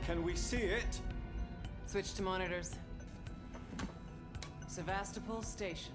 Can we see it? Switch to monitors. Sevastopol Station.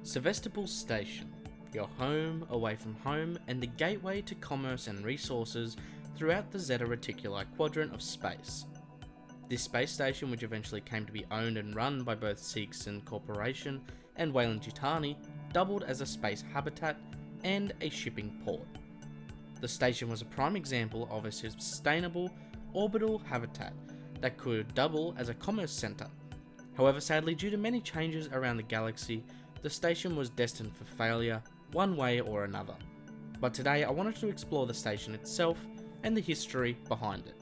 Sevastopol Station, your home away from home and the gateway to commerce and resources throughout the Zeta Reticuli quadrant of space. This space station, which eventually came to be owned and run by both SPICEMEN Corporation and Weyland-Yutani, doubled as a space habitat and a shipping port. The station was a prime example of a sustainable orbital habitat that could double as a commerce centre. However, sadly, due to many changes around the galaxy, the station was destined for failure one way or another. But today I wanted to explore the station itself and the history behind it.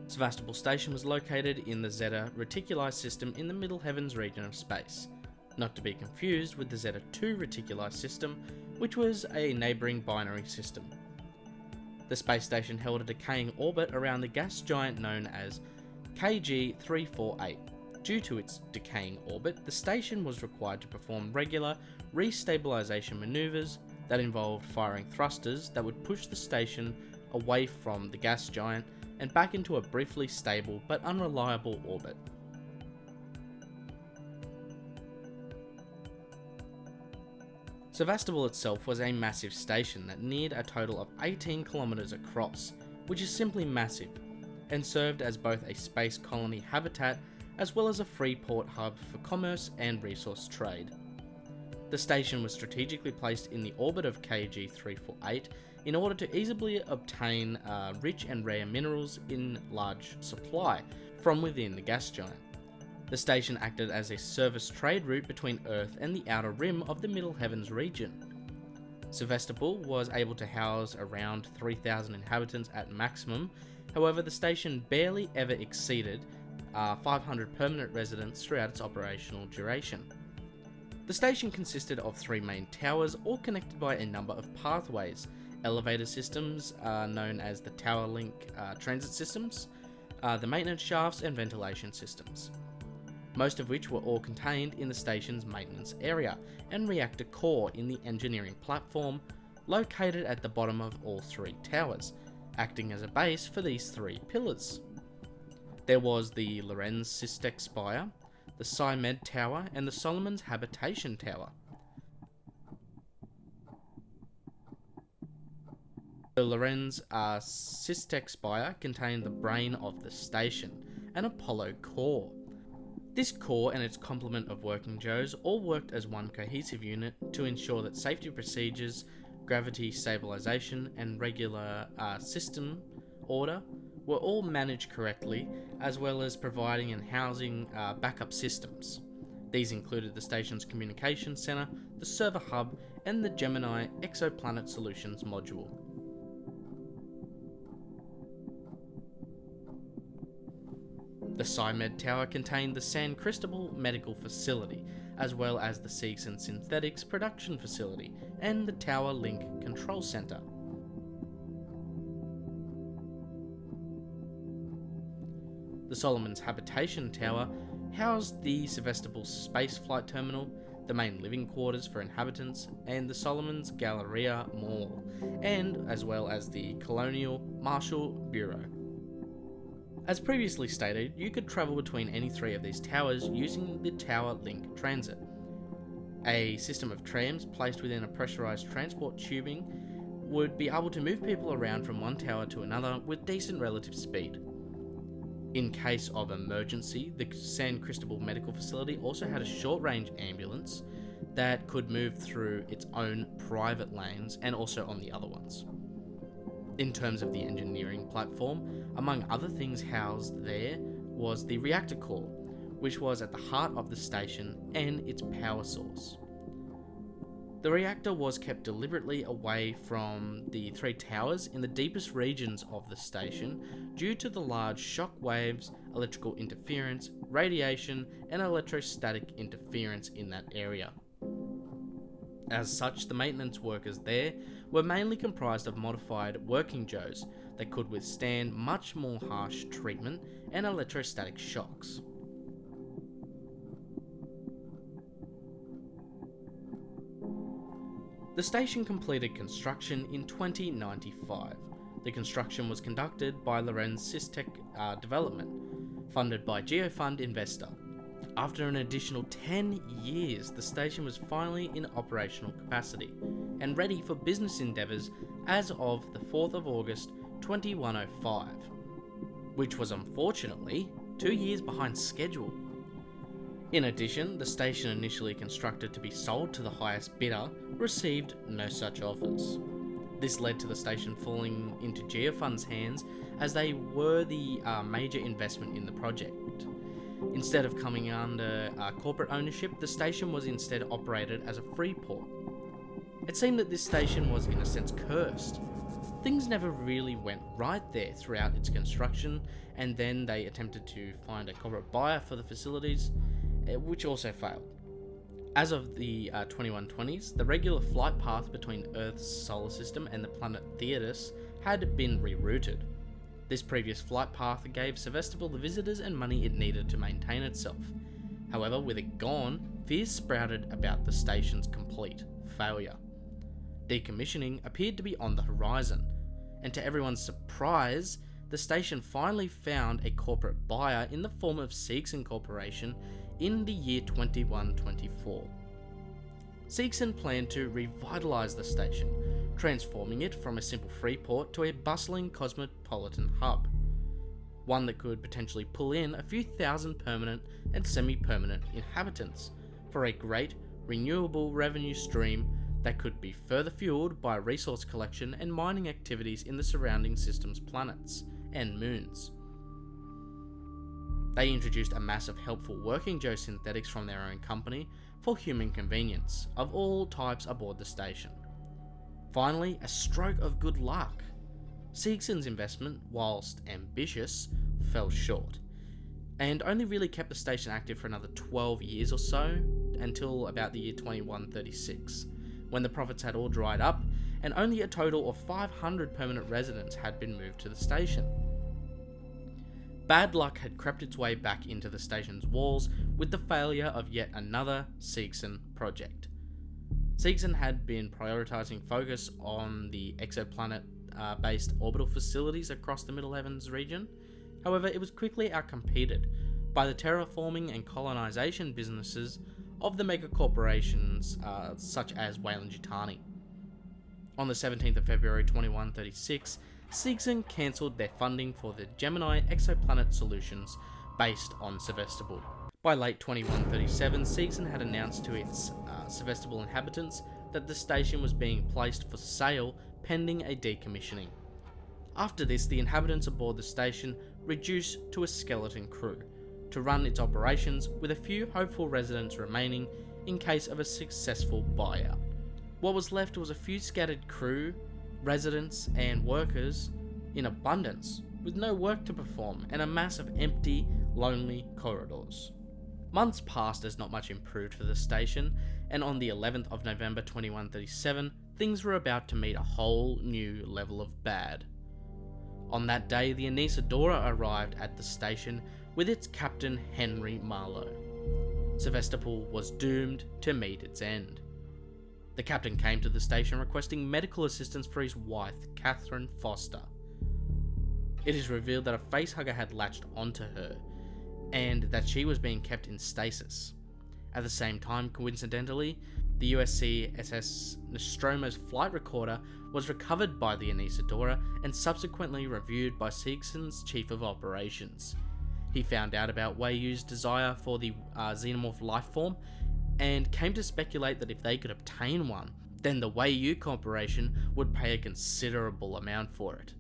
Sevastopol Station was located in the Zeta Reticuli system in the Middle Heavens region of space, not to be confused with the Zeta 2 Reticuli system, which was a neighbouring binary system. The space station held a decaying orbit around the gas giant known as KG 348. Due to its decaying orbit, the station was required to perform regular restabilisation manoeuvres that involved firing thrusters that would push the station away from the gas giant and back into a briefly stable but unreliable orbit. Sevastopol itself was a massive station that neared a total of 18 kilometers across, which is simply massive, and served as both a space colony habitat as well as a free port hub for commerce and resource trade. The station was strategically placed in the orbit of KG 348 in order to easily obtain rich and rare minerals in large supply from within the gas giant. The station acted as a service trade route between Earth and the outer rim of the Middle Heavens region. Sevastopol was able to house around 3,000 inhabitants at maximum, however the station barely ever exceeded 500 permanent residents throughout its operational duration. The station consisted of 3 main towers, all connected by a number of pathways, elevator systems known as the Tower Link transit systems, the maintenance shafts and ventilation systems, most of which were all contained in the station's maintenance area, and reactor core in the engineering platform located at the bottom of all 3 towers, acting as a base for these 3 pillars. There was the LORENZ SYSTECH spire, the SCIMED tower and the SOLOMAN'S HABITATION tower. The LORENZ SYSTECH spire contained the brain of the station, an Apollo core. This core and its complement of working Joes all worked as one cohesive unit to ensure that safety procedures, gravity stabilization and regular system order were all managed correctly, as well as providing and housing backup systems. These included the station's communication center, the server hub and the Gemini Exoplanet Solutions module. The SCIMED tower contained the San Cristobal Medical Facility, as well as the Seeks and Synthetics Production Facility, and the Tower Link Control Center. The SOLOMAN'S Habitation Tower housed the Sevastopol Space Flight Terminal, the main living quarters for inhabitants, and the SOLOMAN'S Galleria Mall, and as well as the Colonial Marshal Bureau. As previously stated, you could travel between any 3 of these towers using the Tower Link Transit, a system of trams placed within a pressurized transport tubing would be able to move people around from one tower to another with decent relative speed. In case of emergency, the San Cristobal Medical Facility also had a short-range ambulance that could move through its own private lanes and also on the other ones. In terms of the engineering platform, among other things housed there was the reactor core, which was at the heart of the station and its power source. The reactor was kept deliberately away from the 3 towers in the deepest regions of the station due to the large shock waves, electrical interference, radiation, and electrostatic interference in that area. As such, the maintenance workers there were mainly comprised of modified working Joes that could withstand much more harsh treatment and electrostatic shocks. The station completed construction in 2095. The construction was conducted by LORENZ SYSTECH Development, funded by Geofund Investor. After an additional 10 years, the station was finally in operational capacity and ready for business endeavours as of the 4th of August 2105, which was unfortunately 2 years behind schedule. In addition, the station initially constructed to be sold to the highest bidder received no such offers. This led to the station falling into Geofund's hands as they were the major investment in the project. Instead of coming under corporate ownership, the station was instead operated as a free port. It seemed that this station was in a sense cursed. Things never really went right there throughout its construction, and then they attempted to find a corporate buyer for the facilities, which also failed. As of the 2120s, the regular flight path between Earth's solar system and the planet Thetis had been rerouted. This previous flight path gave Sevastopol the visitors and money it needed to maintain itself. However, with it gone, fears sprouted about the station's complete failure. Decommissioning appeared to be on the horizon, and to everyone's surprise, the station finally found a corporate buyer in the form of SPIRE Corporation in the year 2124. SPIRE planned to revitalise the station, transforming it from a simple free port to a bustling cosmopolitan hub, one that could potentially pull in a few thousand permanent and semi-permanent inhabitants for a great renewable revenue stream that could be further fueled by resource collection and mining activities in the surrounding system's planets and moons. They introduced a mass of helpful working geosynthetics from their own company for human convenience of all types aboard the station. Finally, a stroke of good luck. SPIRE's investment, whilst ambitious, fell short, and only really kept the station active for another 12 years or so, until about the year 2136, when the profits had all dried up, and only a total of 500 permanent residents had been moved to the station. Bad luck had crept its way back into the station's walls with the failure of yet another SPIRE project. SPIRE had been prioritising focus on the exoplanet-based orbital facilities across the Middle Heavens region. However, it was quickly outcompeted by the terraforming and colonisation businesses of the megacorporations such as Weyland-Yutani. On the 17th of February 2136, SPIRE cancelled their funding for the Gemini exoplanet solutions based on Sevastopol. By late 2137, SPIRE had announced to its Sevastopol inhabitants that the station was being placed for sale pending a decommissioning. After this, the inhabitants aboard the station reduced to a skeleton crew to run its operations, with a few hopeful residents remaining in case of a successful buyout. What was left was a few scattered crew, residents and workers in abundance, with no work to perform and a mass of empty, lonely corridors. Months passed as not much improved for the station, and on the 11th of November 2137, things were about to meet a whole new level of bad. On that day, the Anesidora arrived at the station with its captain Henry Marlowe. Sevastopol was doomed to meet its end. The captain came to the station requesting medical assistance for his wife, Catherine Foster. It is revealed that a FaceHugger had latched onto her, and that she was being kept in stasis. At the same time, coincidentally, the USC SS Nostromo's flight recorder was recovered by the Anesidora and subsequently reviewed by SPIRE's Chief of Operations. He found out about Weiyu's desire for the Xenomorph lifeform and came to speculate that if they could obtain one, then the Weiyu Corporation would pay a considerable amount for it.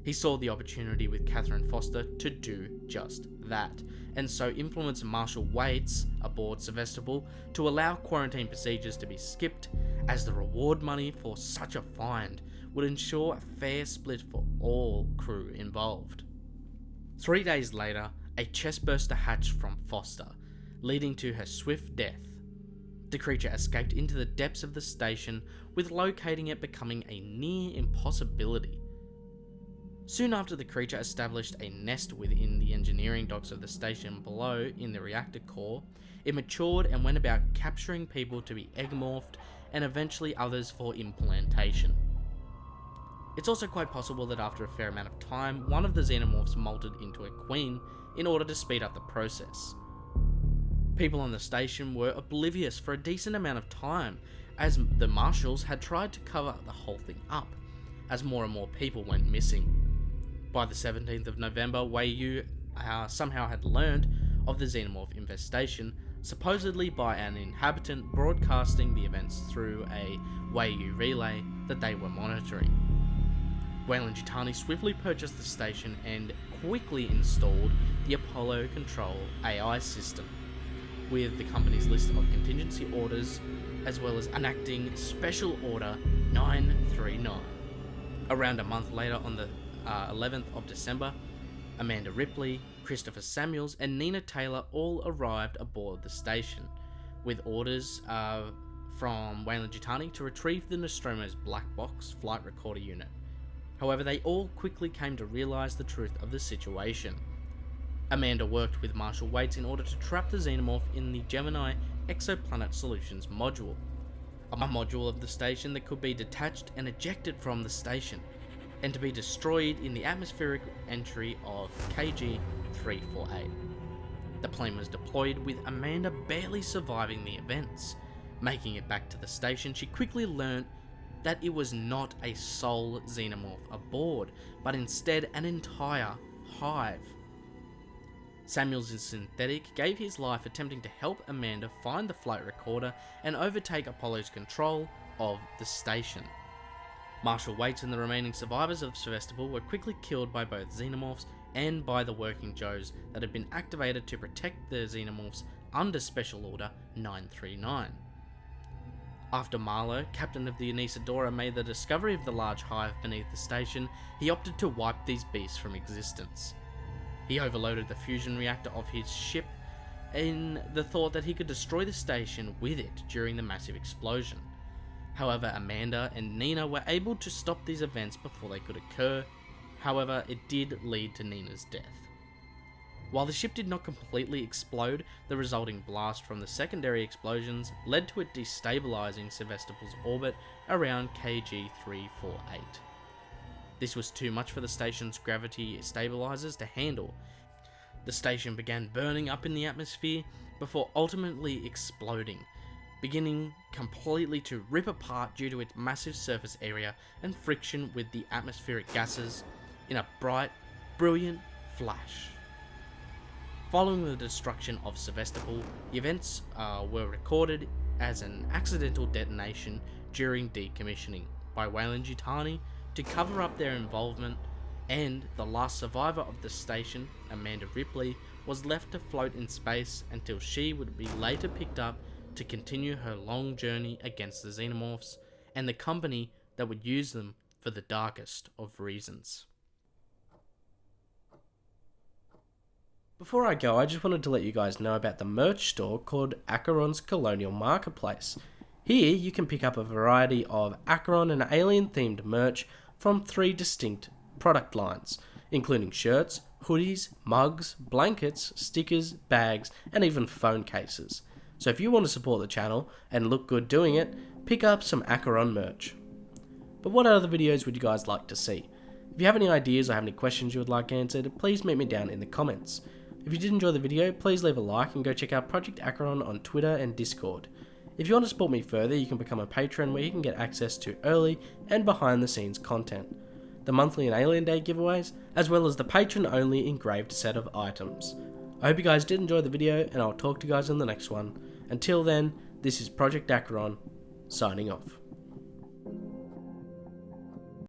He saw the opportunity with Catherine Foster to do just that, and so influenced Marshal Waits aboard Sevastopol to allow quarantine procedures to be skipped, as the reward money for such a find would ensure a fair split for all crew involved. 3 days later, a chestburster hatched from Foster, leading to her swift death. The creature escaped into the depths of the station, with locating it becoming a near impossibility. Soon after, the creature established a nest within the engineering docks of the station below in the reactor core. It matured and went about capturing people to be egg-morphed and eventually others for implantation. It's also quite possible that after a fair amount of time, one of the Xenomorphs molted into a queen in order to speed up the process. People on the station were oblivious for a decent amount of time, as the marshals had tried to cover the whole thing up, as more and more people went missing. By the 17th of November, Wei Yu somehow had learned of the Xenomorph infestation, supposedly by an inhabitant broadcasting the events through a Wei Yu relay that they were monitoring. Weyland-Yutani swiftly purchased the station and quickly installed the Apollo Control AI system, with the company's list of contingency orders, as well as enacting Special Order 939. Around a month later, on the 11th of December, Amanda Ripley, Christopher Samuels, and Nina Taylor all arrived aboard the station, with orders from Weyland-Yutani to retrieve the Nostromo's black box flight recorder unit. However, they all quickly came to realise the truth of the situation. Amanda worked with Marshal Waits in order to trap the Xenomorph in the Gemini Exoplanet Solutions module, a module of the station that could be detached and ejected from the station, and to be destroyed in the atmospheric entry of KG 348. The plane was deployed with Amanda barely surviving the events. Making it back to the station, she quickly learnt that it was not a sole Xenomorph aboard, but instead an entire hive. Samuels in synthetic gave his life attempting to help Amanda find the flight recorder and overtake Apollo's control of the station. Marshal Waits and the remaining survivors of Sevastopol were quickly killed by both Xenomorphs and by the Working Joes that had been activated to protect the Xenomorphs under Special Order 939. After Marlowe, captain of the Anisadora, made the discovery of the large hive beneath the station, he opted to wipe these beasts from existence. He overloaded the fusion reactor of his ship in the thought that he could destroy the station with it during the massive explosion. However, Amanda and Nina were able to stop these events before they could occur. However, it did lead to Nina's death. While the ship did not completely explode, the resulting blast from the secondary explosions led to it destabilizing Sevastopol's orbit around KG 348. This was too much for the station's gravity stabilizers to handle. The station began burning up in the atmosphere before ultimately exploding, beginning completely to rip apart due to its massive surface area and friction with the atmospheric gases in a bright, brilliant flash. Following the destruction of Sevastopol, the events were recorded as an accidental detonation during decommissioning by Weyland-Yutani to cover up their involvement, and the last survivor of the station, Amanda Ripley, was left to float in space until she would be later picked up to continue her long journey against the Xenomorphs and the company that would use them for the darkest of reasons. Before I go, I just wanted to let you guys know about the merch store called ACHERON's Colonial Marketplace. Here you can pick up a variety of ACHERON and alien themed merch from 3 distinct product lines, including shirts, hoodies, mugs, blankets, stickers, bags, and even phone cases. So if you want to support the channel and look good doing it, pick up some ACHERON merch. But what other videos would you guys like to see? If you have any ideas or have any questions you would like answered, please meet me down in the comments. If you did enjoy the video, please leave a like and go check out Project ACHERON on Twitter and Discord. If you want to support me further, you can become a patron where you can get access to early and behind the scenes content, the monthly and Alien Day giveaways, as well as the patron only engraved set of items. I hope you guys did enjoy the video, and I'll talk to you guys in the next one. Until then, this is Project ACHERON, signing off.